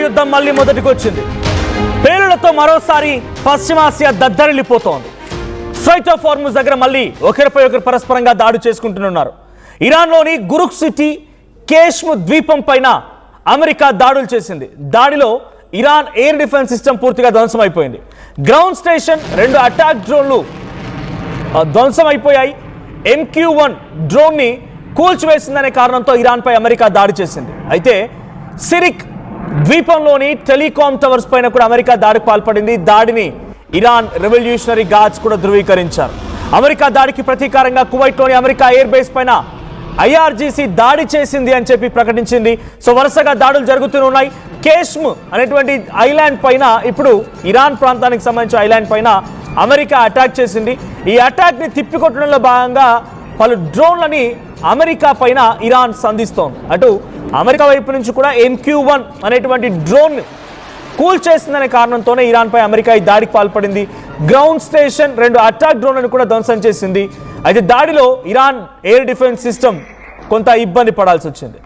యుద్ధం మళ్ళీ మొదటికి వచ్చింది. పేలులతో మరోసారి పశ్చిమాసియా దద్దరిల్లిపోతోంది. స్ట్రైట్ ఆఫ్ హార్ముజ్ దగ్గర మళ్ళీ ఒకరిపై ఒకరు పరస్పరంగా దాడి చేసుకుంటున్నారు. ఇరాన్లోని గురుక్ సిటీ కేష్మ్ ద్వీపం పైన అమెరికా దాడులు చేసింది. దాడిలో ఇరాన్ ఎయిర్ డిఫెన్స్ సిస్టమ్ పూర్తిగా ధ్వంసమైపోయింది. గ్రౌండ్ స్టేషన్ 2 అటాక్ డ్రోన్లు ధ్వంసమైపోయాయి. MQ-1 డ్రోన్ని కూల్చివేసిందనే కారణంతో ఇరాన్పై అమెరికా దాడి చేసింది. అయితే సిరిక్ ద్వీపంలోని టెలికాం టవర్స్ పైన కూడా అమెరికా దాడికి పాల్పడింది. దాడిని ఇరాన్ రెవల్యూషనరీ గార్డ్స్ కూడా ధృవీకరించారు. అమెరికా దాడికి ప్రతీకారంగా కువైట్లోని అమెరికా ఎయిర్ బేస్ పైన IRGC దాడి చేసింది అని చెప్పి ప్రకటించింది. సో వరుసగా దాడులు జరుగుతూనే ఉన్నాయి. కేష్మ్ అనేటువంటి ఐలాండ్ పైన ఇప్పుడు ఇరాన్ ప్రాంతానికి సంబంధించిన ఐలాండ్ పైన అమెరికా అటాక్ చేసింది. ఈ అటాక్ని తిప్పికొట్టడంలో భాగంగా పలు డ్రోన్లని అమెరికా పైన ఇరాన్ సంధిస్తోంది. అటు అమెరికా వైపు నుంచి కూడా MQ-1 అనేటువంటి డ్రోన్ కూల్ చేసిందనే కారణంతోనే ఇరాన్పై అమెరికా ఈ దాడికి పాల్పడింది. గ్రౌండ్ స్టేషన్ 2 అటాక్ డ్రోన్లను కూడా ధ్వంసం చేసింది. అయితే దాడిలో ఇరాన్ ఎయిర్ డిఫెన్స్ సిస్టమ్ కొంత ఇబ్బంది పడాల్సి వచ్చింది.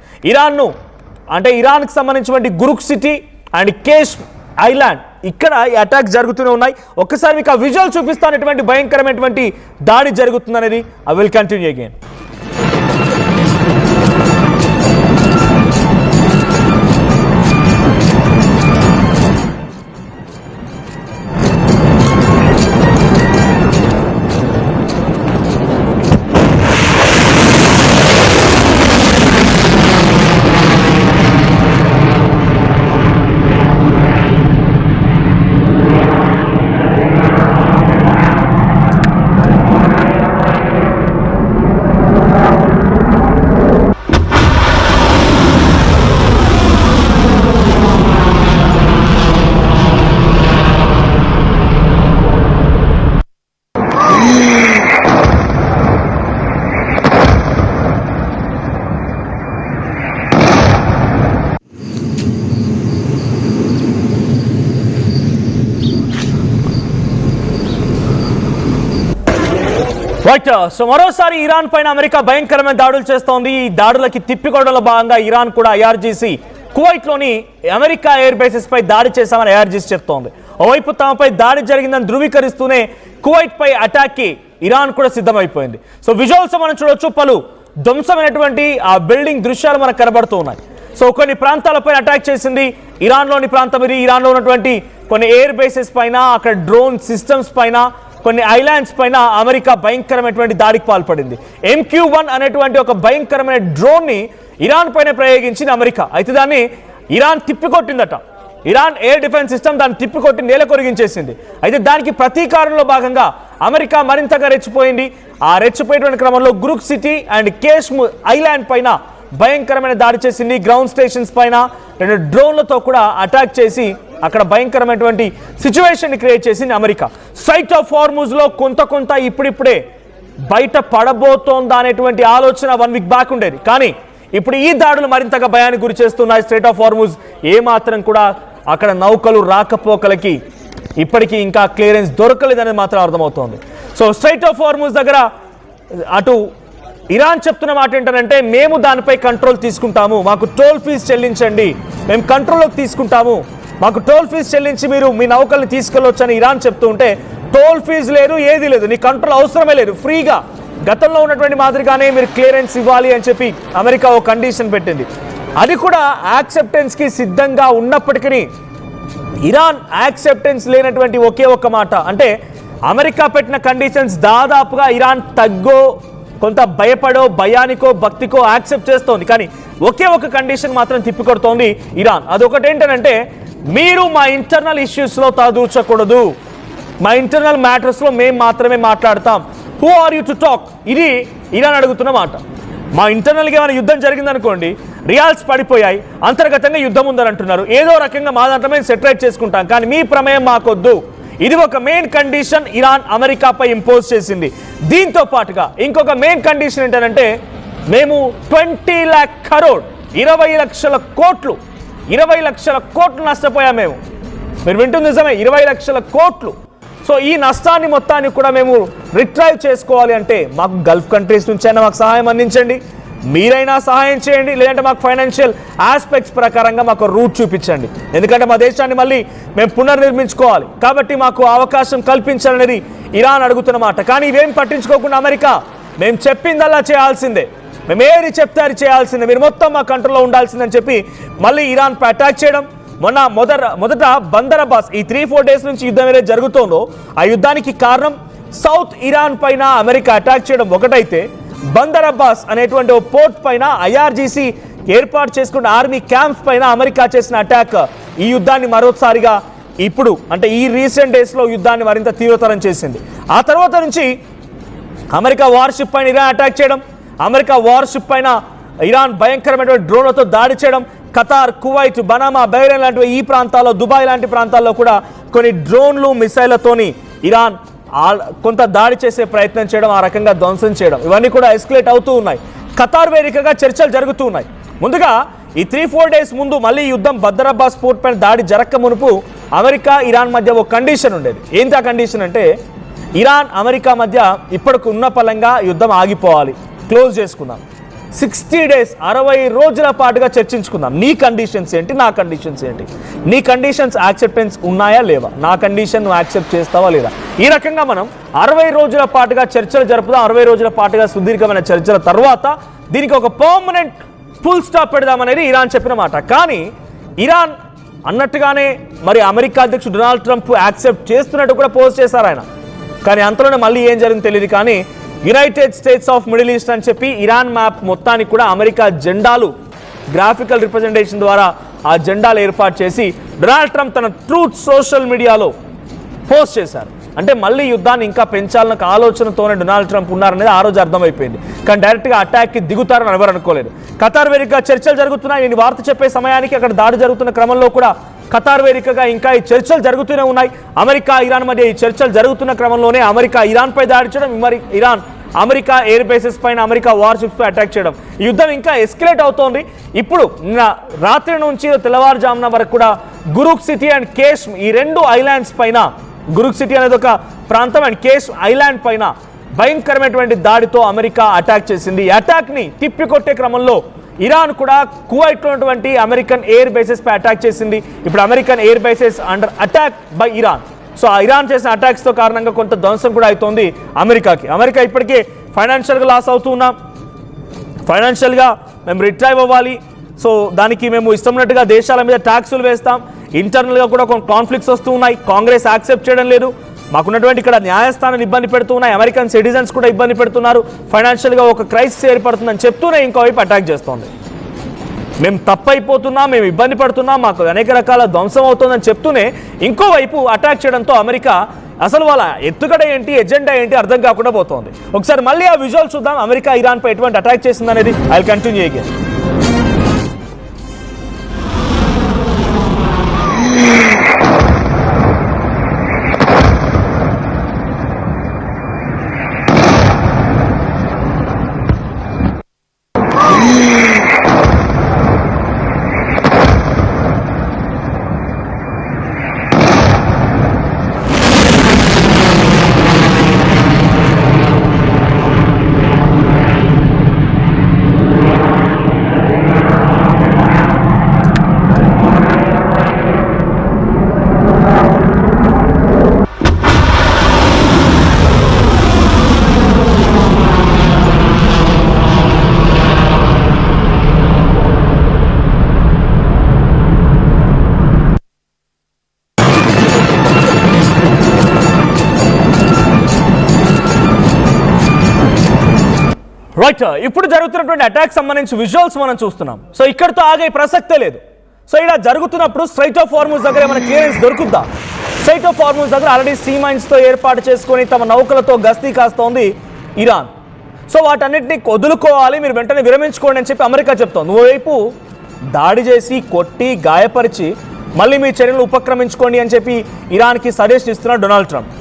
ఇరాన్కి సంబంధించినటువంటి గురుక్ సిటీ అండ్ కేష్మ్ ఐలాండ్ ఇక్కడ ఈ అటాక్ జరుగుతూనే ఉన్నాయి. ఒక్కసారి మీకు ఆ విజువల్ చూపిస్తానటువంటి భయంకరమైనటువంటి దాడి జరుగుతుందనేది. I will continue again. Right. So మరోసారి ఇరాన్ పైన అమెరికా భయంకరమైన దాడులు చేస్తోంది. ఈ దాడులకి తిప్పికొట్టడంలో భాగంగా ఇరాన్ కూడా IRGC కువైట్లోని అమెరికా ఎయిర్ బేసెస్ పై దాడి చేశామని IRGC చెప్తోంది. ఓవైపు తమపై దాడి జరిగిందని ధృవీకరిస్తూనే కువైట్ పై అటాక్కి ఇరాన్ కూడా సిద్ధమైపోయింది. సో విజువల్స్ మనం చూడొచ్చు. పలు ధ్వంసమైనటువంటి ఆ బిల్డింగ్ దృశ్యాలు మనకు కనబడుతూ ఉన్నాయి. సో కొన్ని ప్రాంతాలపై అటాక్ చేసింది ఇరాన్లోని ప్రాంతం ఇది. ఇరాన్లో ఉన్నటువంటి కొన్ని ఎయిర్ బేసెస్ పైన, అక్కడ డ్రోన్ సిస్టమ్స్ పైన, కొన్ని ఐలాండ్స్ పైన అమెరికా భయంకరమైనటువంటి దాడికి పాల్పడింది. MQ-1 అనేటువంటి ఒక భయంకరమైన డ్రోన్ని ఇరాన్ పైన ప్రయోగించింది అమెరికా. అయితే దాన్ని ఇరాన్ తిప్పికొట్టిందట. ఇరాన్ ఎయిర్ డిఫెన్స్ సిస్టమ్ దాన్ని తిప్పికొట్టి నేల కొరిగించేసింది. అయితే దానికి ప్రతీకారంలో భాగంగా అమెరికా మరింతగా రెచ్చిపోయింది. ఆ రెచ్చిపోయేటువంటి క్రమంలో గురుక్ సిటీ అండ్ కేష్మ్ ఐలాండ్ పైన భయంకరమైన దాడి చేసింది. గ్రౌండ్ స్టేషన్స్ పైన 2 డ్రోన్లతో కూడా అటాక్ చేసి అక్కడ భయంకరమైనటువంటి సిచ్యువేషన్ క్రియేట్ చేసింది అమెరికా. స్ట్రైట్ ఆఫ్ హార్ముజ్లో కొంత ఇప్పుడిప్పుడే బయట పడబోతోందా అనేటువంటి ఆలోచన 1 వీక్ బ్యాక్ ఉండేది. కానీ ఇప్పుడు ఈ దాడులు మరింతగా భయానికి గురి చేస్తున్నాయి. స్ట్రైట్ ఆఫ్ హార్ముజ్ ఏమాత్రం కూడా అక్కడ నౌకలు రాకపోకలకి ఇప్పటికీ ఇంకా క్లియరెన్స్ దొరకలేదనేది మాత్రం అర్థమవుతోంది. సో స్ట్రైట్ ఆఫ్ హార్ముజ్ దగ్గర అటు ఇరాన్ చెప్తున్న మాట ఏంటంటే, మేము దానిపై కంట్రోల్ తీసుకుంటాము, మాకు టోల్ ఫీజు చెల్లించండి, మేము కంట్రోల్లోకి తీసుకుంటాము, మాకు టోల్ ఫీజు చెల్లించి మీరు మీ నౌకల్ని తీసుకెళ్ళొచ్చు అని ఇరాన్ చెప్తూ ఉంటే, టోల్ ఫీజు లేదు, ఏది లేదు, నీ కంట్రోల్ అవసరమే లేదు, ఫ్రీగా గతంలో ఉన్నటువంటి మాదిరిగానే మీరు క్లియరెన్స్ ఇవ్వాలి అని చెప్పి అమెరికా ఓ కండిషన్ పెట్టింది. అది కూడా యాక్సెప్టెన్స్కి సిద్ధంగా ఉన్నప్పటికీ ఇరాన్ యాక్సెప్టెన్స్ లేనటువంటి ఒకే ఒక్క మాట అంటే, అమెరికా పెట్టిన కండిషన్స్ దాదాపుగా ఇరాన్ తగ్గో కొంత భయపడో భయానికో భక్తికో యాక్సెప్ట్ చేస్తోంది. కానీ ఒకే ఒక కండిషన్ మాత్రం తిప్పికొడుతోంది ఇరాన్. అదొకటి ఏంటంటే, మీరు మా ఇంటర్నల్ ఇష్యూస్లో తలదూర్చకూడదు, మా ఇంటర్నల్ మ్యాటర్స్లో మేము మాత్రమే మాట్లాడతాం, who are you to talk, ఇది ఇరాన్ అడుగుతున్న మాట. మా ఇంటర్నల్గా ఏమైనా యుద్ధం జరిగిందనుకోండి, రియాల్స్ పడిపోయాయి, అంతర్గతంగా యుద్ధం ఉందని అంటున్నారు, ఏదో రకంగా మా దాంట్లో మేము సెటరేట్ చేసుకుంటాం, కానీ మీ ప్రమేయం మాకొద్దు. ఇది ఒక మెయిన్ కండిషన్ ఇరాన్ అమెరికాపై ఇంపోజ్ చేసింది. దీంతో పాటుగా ఇంకొక మెయిన్ కండిషన్ ఏంటంటే, మేము 20 lakh crore 20 లక్షల కోట్లు 20 లక్షల కోట్లు నష్టపోయాం మేము. మీరు వింటుంది నిజమే, 20 లక్షల కోట్లు. సో ఈ నష్టాన్ని మొత్తాన్ని కూడా మేము రిట్రైవ్ చేసుకోవాలి అంటే మాకు గల్ఫ్ కంట్రీస్ నుంచి అయినా మాకు సహాయం అందించండి, మీరైనా సహాయం చేయండి, లేదంటే మాకు ఫైనాన్షియల్ ఆస్పెక్ట్స్ ప్రకారంగా మాకు రూట్ చూపించండి. ఎందుకంటే మా దేశాన్ని మళ్ళీ మేము పునర్నిర్మించుకోవాలి, కాబట్టి మాకు అవకాశం కల్పించాలనేది ఇరాన్ అడుగుతున్నమాట. కానీ ఇవేం పట్టించుకోకుండా అమెరికా మేము చెప్పిందల్లా చేయాల్సిందే, మేము ఏది చెప్తే అది చేయాల్సిందే, మీరు మొత్తం మా కంట్రోల్లో ఉండాల్సిందని చెప్పి మళ్ళీ ఇరాన్పై అటాక్ చేయడం. మొదట బందర్ అబ్బాస్ ఈ 3-4 డేస్ నుంచి యుద్ధం ఏదైతే జరుగుతోందో ఆ యుద్ధానికి కారణం సౌత్ ఇరాన్ పైన అమెరికా అటాక్ చేయడం ఒకటైతే, బందర్ అబ్బాస్ అనేటువంటి ఓ పోర్ట్ పైన IRGC ఏర్పాటు చేసుకున్న ఆర్మీ క్యాంప్స్ పైన అమెరికా చేసిన అటాక్ ఈ యుద్ధాన్ని మరోసారిగా ఇప్పుడు అంటే ఈ రీసెంట్ డేస్లో యుద్ధాన్ని మరింత తీవ్రతరం చేసింది. ఆ తర్వాత నుంచి అమెరికా వార్షిప్ పైన ఇరాన్ అటాక్ చేయడం, అమెరికా వార్షిప్ పైన ఇరాన్ భయంకరమైనటువంటి డ్రోన్లతో దాడి చేయడం, ఖతార్, కువైట్, బనామా, బహ్రెయిన్ లాంటి ఈ ప్రాంతాల్లో, దుబాయ్ లాంటి ప్రాంతాల్లో కూడా కొన్ని డ్రోన్లు, మిసైళ్లతోని ఇరాన్ కొంత దాడి చేసే ప్రయత్నం చేయడం, ఆ రకంగా ధ్వంసం చేయడం, ఇవన్నీ కూడా ఎస్కలేట్ అవుతూ ఉన్నాయి. ఖతార్ వేదికగా చర్చలు జరుగుతూ ఉన్నాయి. ముందుగా ఈ 3-4 డేస్ ముందు మళ్ళీ యుద్ధం బందర్ అబ్బాస్ పోర్ట్ పైన దాడి జరక్క మునుపు అమెరికా ఇరాన్ మధ్య ఒక కండిషన్ ఉండేది. ఏంటి ఆ కండిషన్ అంటే, ఇరాన్ అమెరికా మధ్య ఇప్పటికి ఉన్న పలంగా యుద్ధం ఆగిపోవాలి, క్లోజ్ చేసుకుందాం, 60 డేస్ 60 రోజుల పాటుగా చర్చించుకుందాం. నీ కండిషన్స్ ఏంటి, నా కండిషన్స్ ఏంటి, నీ కండిషన్స్ యాక్సెప్టెన్స్ ఉన్నాయా లేవా, నా కండిషన్ నువ్వు యాక్సెప్ట్ చేస్తావా లేదా, ఈ రకంగా మనం 60 రోజుల పాటుగా చర్చలు జరుపుదాం. 60 రోజుల పాటుగా సుదీర్ఘమైన చర్చల తర్వాత దీనికి ఒక పర్మనెంట్ ఫుల్ స్టాప్ పెడదామనేది ఇరాన్ చెప్పిన మాట. కానీ ఇరాన్ అన్నట్టుగానే మరి అమెరికా అధ్యక్షుడు డొనాల్డ్ ట్రంప్ యాక్సెప్ట్ చేస్తున్నట్టు కూడా పోస్ట్ చేశారు ఆయన. కానీ అంతలోనే మళ్ళీ ఏం జరిగింది తెలియదు. కానీ United states of middle east అని చెప్పి ఇరాన్ మ్యాప్ మొత్తానికి కూడా అమెరికా జెండాలు గ్రాఫికల్ రిప్రజెంటేషన్ ద్వారా ఆ జెండాలు ఏర్పాటు చేసి డొనాల్డ్ ట్రంప్ తన ట్రూత్ సోషల్ మీడియాలో పోస్ట్ చేశారు. అంటే మళ్ళీ యుద్ధాన్ని ఇంకా పెంచాలన్న ఆలోచనతోనే డొనాల్డ్ ట్రంప్ ఉన్నారనేది ఆ రోజు అర్థమైపోయింది. కానీ డైరెక్ట్గా అటాక్కి దిగుతారని ఎవరు అనుకోలేదు. ఖతార్ వేదికగా చర్చలు జరుగుతున్నాయి. నేను వార్త చెప్పే సమయానికి అక్కడ దాడి జరుగుతున్న క్రమంలో కూడా ఖతార్ వేదికగా ఇంకా ఈ చర్చలు జరుగుతూనే ఉన్నాయి. అమెరికా ఇరాన్ మధ్య ఈ చర్చలు జరుగుతున్న క్రమంలోనే అమెరికా ఇరాన్పై దాడి చేయడం, ఇరాన్ అమెరికా ఎయిర్ బేసెస్ పైన అమెరికా వార్షిప్స్ పై అటాక్ చేయడం, ఈ యుద్ధం ఇంకా ఎస్కలేట్ అవుతోంది. ఇప్పుడు నిన్న రాత్రి నుంచి తెల్లవారుజామున వరకు కూడా గురుక్ సిటీ అండ్ కేష్ ఈ 2 ఐలాండ్స్ పైన, గురుక్ సిటీ అనేది ఒక ప్రాంతం అండ్ కేష్ ఐలాండ్ పైన భయంకరమైనటువంటి దాడితో అమెరికా అటాక్ చేసింది. ఈ అటాక్ని తిప్పికొట్టే క్రమంలో ఇరాన్ కూడా కువైట్లో ఉన్నటువంటి అమెరికన్ ఎయిర్ బేసెస్ పై అటాక్ చేసింది. ఇప్పుడు American air bases under attack by Iran. So ఆ ఇరాన్ చేసిన అటాక్స్తో కారణంగా కొంత ధ్వంసం కూడా అవుతోంది అమెరికాకి. అమెరికా ఇప్పటికే ఫైనాన్షియల్గా లాస్ అవుతూ ఉన్నాం, ఫైనాన్షియల్గా మేము రిట్రైవ్ అవ్వాలి, సో దానికి మేము ఇష్టమైనట్టుగా దేశాల మీద ట్యాక్సులు వేస్తాం, ఇంటర్నల్గా కూడా కొన్ని కాన్ఫ్లిక్ట్స్ వస్తూ ఉన్నాయి, కాంగ్రెస్ యాక్సెప్ట్ చేయడం లేదు, మాకున్నటువంటి ఇక్కడ న్యాయస్థానాలు ఇబ్బంది పెడుతూ ఉన్నాయి, అమెరికన్ సిటిజన్స్ కూడా ఇబ్బంది పెడుతున్నారు, ఫైనాన్షియల్గా ఒక క్రైసిస్ ఏర్పడుతుందని చెప్తూనే ఇంకోవైపు అటాక్ చేస్తోంది. మేము తప్పైపోతున్నాం, మేము ఇబ్బంది పడుతున్నాం, మాకు అనేక రకాల ధ్వంసం అవుతుందని చెప్తూనే ఇంకోవైపు అటాక్ చేయడంతో అమెరికా అసలు వాళ్ళ ఎత్తుగడ ఏంటి, ఎజెండా ఏంటి అర్థం కాకుండా పోతోంది. ఒకసారి మళ్ళీ ఆ విజువల్ చూద్దాం, అమెరికా ఇరాన్పై ఎటువంటి అటాక్ చేసిందనేది. I will continue again. Right, ఇప్పుడు జరుగుతున్నటువంటి అటాక్ సంబంధించి విజువల్స్ మనం చూస్తున్నాం. సో ఇక్కడితో ఆగే ప్రసక్తే లేదు. సో ఇలా జరుగుతున్నప్పుడు స్ట్రైట్ ఆఫ్ హార్మూజ్ దగ్గర మన క్లియరెన్స్ దొరుకుద్దా? స్ట్రైట్ ఆఫ్ హార్మూజ్ దగ్గర ఆల్రెడీ సీ మైన్స్తో ఏర్పాటు చేసుకొని తమ నౌకలతో గస్తీ కాస్తోంది ఇరాన్. సో వాటన్నిటిని వదులుకోవాలి, మీరు వెంటనే విరమించుకోండి అని చెప్పి అమెరికా చెప్తోంది. ఓవైపు దాడి చేసి కొట్టి గాయపరిచి మళ్ళీ మీ చర్యలు ఉపక్రమించుకోండి అని చెప్పి ఇరాన్కి సజెస్ట్ ఇస్తున్నాడు డొనాల్డ్ ట్రంప్.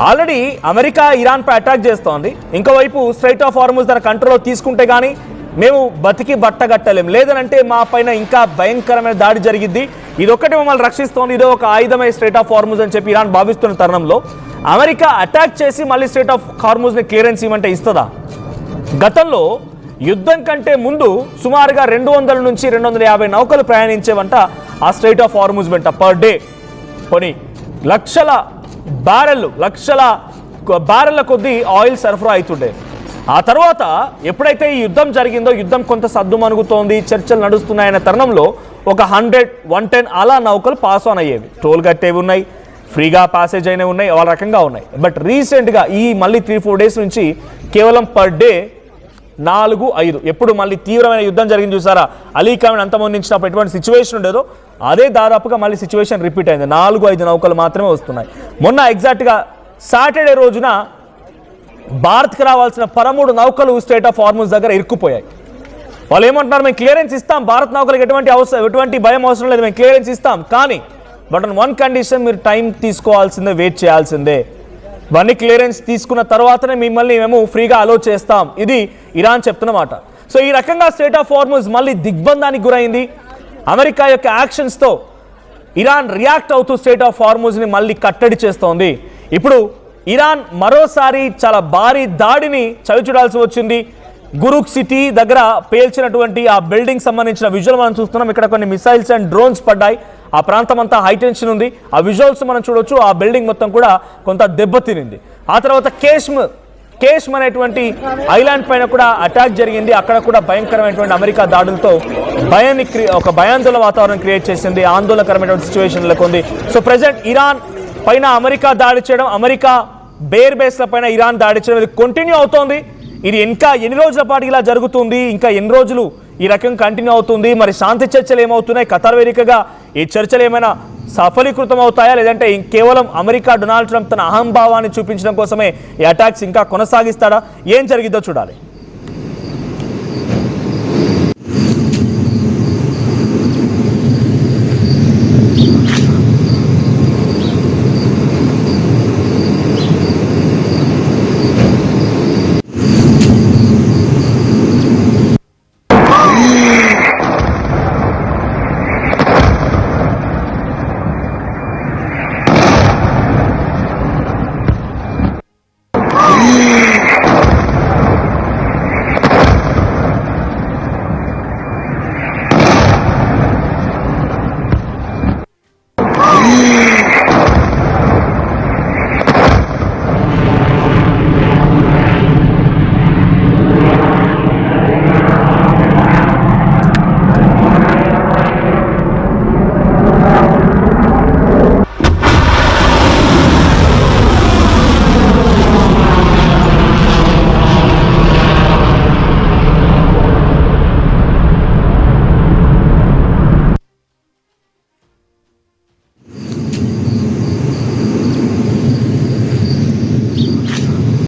ఆల్రెడీ అమెరికా ఇరాన్పై అటాక్ చేస్తోంది, ఇంకోవైపు స్ట్రైట్ ఆఫ్ హార్మూజ్ తన కంట్రోల్లో తీసుకుంటే కానీ మేము బతికి బట్టగట్టలేం, లేదనంటే మా పైన ఇంకా భయంకరమైన దాడి జరిగిద్ది, ఇదొక్కటి మమ్మల్ని రక్షిస్తోంది, ఇదో ఒక ఆయుధమై స్ట్రైట్ ఆఫ్ హార్మూజ్ అని చెప్పి ఇరాన్ భావిస్తున్న తరుణంలో అమెరికా అటాక్ చేసి మళ్ళీ స్ట్రైట్ ఆఫ్ హార్మూజ్ని క్లియరెన్స్ ఇవ్వమంటే ఇస్తుందా? గతంలో యుద్ధం కంటే ముందు సుమారుగా 200 నుంచి 250 నౌకలు ప్రయాణించేవంట ఆ స్ట్రైట్ ఆఫ్ హార్ముజ్ వెంట పర్ డే. కొన్ని లక్షల బ్యారెళ్ల కొద్దీ ఆయిల్ సరఫరా అవుతుండే. ఆ తర్వాత ఎప్పుడైతే ఈ యుద్ధం జరిగిందో, యుద్ధం కొంత సద్దుమణుగుతోంది, చర్చలు నడుస్తున్నాయన్న తరుణంలో ఒక 100, 110 అలా నౌకలు పాస్ ఆన్ అయ్యేవి. టోల్ కట్టేవి ఉన్నాయి, ఫ్రీగా ప్యాసేజ్ అయినవి ఉన్నాయి, వాళ్ళ రకంగా ఉన్నాయి. బట్ రీసెంట్గా ఈ మళ్ళీ 3-4 డేస్ నుంచి కేవలం పర్ డే 4-5, ఎప్పుడు మళ్ళీ తీవ్రమైన యుద్ధం జరిగింది చూసారా, అలీ ఖామెనీ అంతమొందించినప్పుడు ఎటువంటి సిచ్యువేషన్ ఉండేదో అదే దాదాపుగా మళ్ళీ సిచ్యువేషన్ రిపీట్ అయింది. 4-5 నౌకలు మాత్రమే వస్తున్నాయి. మొన్న ఎగ్జాక్ట్గా సాటర్డే రోజున భారత్కి రావాల్సిన 13 నౌకలు స్ట్రైట్ ఆఫ్ హార్ముజ్ దగ్గర ఇరుక్కుపోయాయి. వాళ్ళు ఏమంటున్నారు, మేము క్లియరెన్స్ ఇస్తాం, భారత్ నౌకలకు ఎటువంటి భయం అవసరం లేదు, మేము క్లియరెన్స్ ఇస్తాం, కానీ బట్ ఆన్ వన్ కండిషన్, మీరు టైం తీసుకోవాల్సిందే, వెయిట్ చేయాల్సిందే. ఇవన్నీ క్లియరెన్స్ తీసుకున్న తర్వాతనే మిమ్మల్ని మేము ఫ్రీగా అలో చేస్తాం, ఇది ఇరాన్ చెప్తున్నమాట. సో ఈ రకంగా స్ట్రైట్ ఆఫ్ హార్ముజ్ మళ్ళీ దిగ్బంధానికి గురైంది. అమెరికా యొక్క యాక్షన్స్తో ఇరాన్ రియాక్ట్ అవుతూ స్ట్రైట్ ఆఫ్ హార్ముజ్ని మళ్ళీ కట్టడి చేస్తోంది. ఇప్పుడు ఇరాన్ మరోసారి చాలా భారీ దాడిని చవిచూడాల్సి వచ్చింది. గురుక్ సిటీ దగ్గర పేల్చినటువంటి ఆ బిల్డింగ్ సంబంధించిన విజువల్ మనం చూస్తున్నాం. ఇక్కడ కొన్ని మిసైల్స్ అండ్ డ్రోన్స్ పడ్డాయి. ఆ ప్రాంతం అంతా హైటెన్షన్ ఉంది. ఆ విజువల్స్ మనం చూడొచ్చు. ఆ బిల్డింగ్ మొత్తం కూడా కొంత దెబ్బతినింది. ఆ తర్వాత కేష్మ్ అనేటువంటి ఐలాండ్ పైన కూడా అటాక్ జరిగింది. అక్కడ కూడా భయంకరమైనటువంటి అమెరికా దాడులతో ఒక భయాందోళన వాతావరణం క్రియేట్ చేసింది. ఆందోళనకరమైనటువంటి సిచ్యువేషన్లకు ఉంది. సో ప్రెసెంట్ ఇరాన్ పైన అమెరికా దాడి చేయడం, అమెరికా బేర్ బేస్ల పైన ఇరాన్ దాడి చేయడం, ఇది కంటిన్యూ అవుతోంది. ఇది ఇంకా ఎన్ని రోజుల పాటు ఇలా జరుగుతుంది, ఇంకా ఎన్ని రోజులు ఈ రకం కంటిన్యూ అవుతుంది, మరి శాంతి చర్చలు ఏమవుతున్నాయి, ఖతార్ వేదికగా ఈ చర్చలు ఏమైనా సఫలీకృతం అవుతాయా, లేదంటే కేవలం అమెరికా డొనాల్డ్ ట్రంప్ తన అహంభావాన్ని చూపించడం కోసమే ఈ అటాక్స్ ఇంకా కొనసాగిస్తాడా, ఏం జరిగిద్దో చూడాలి.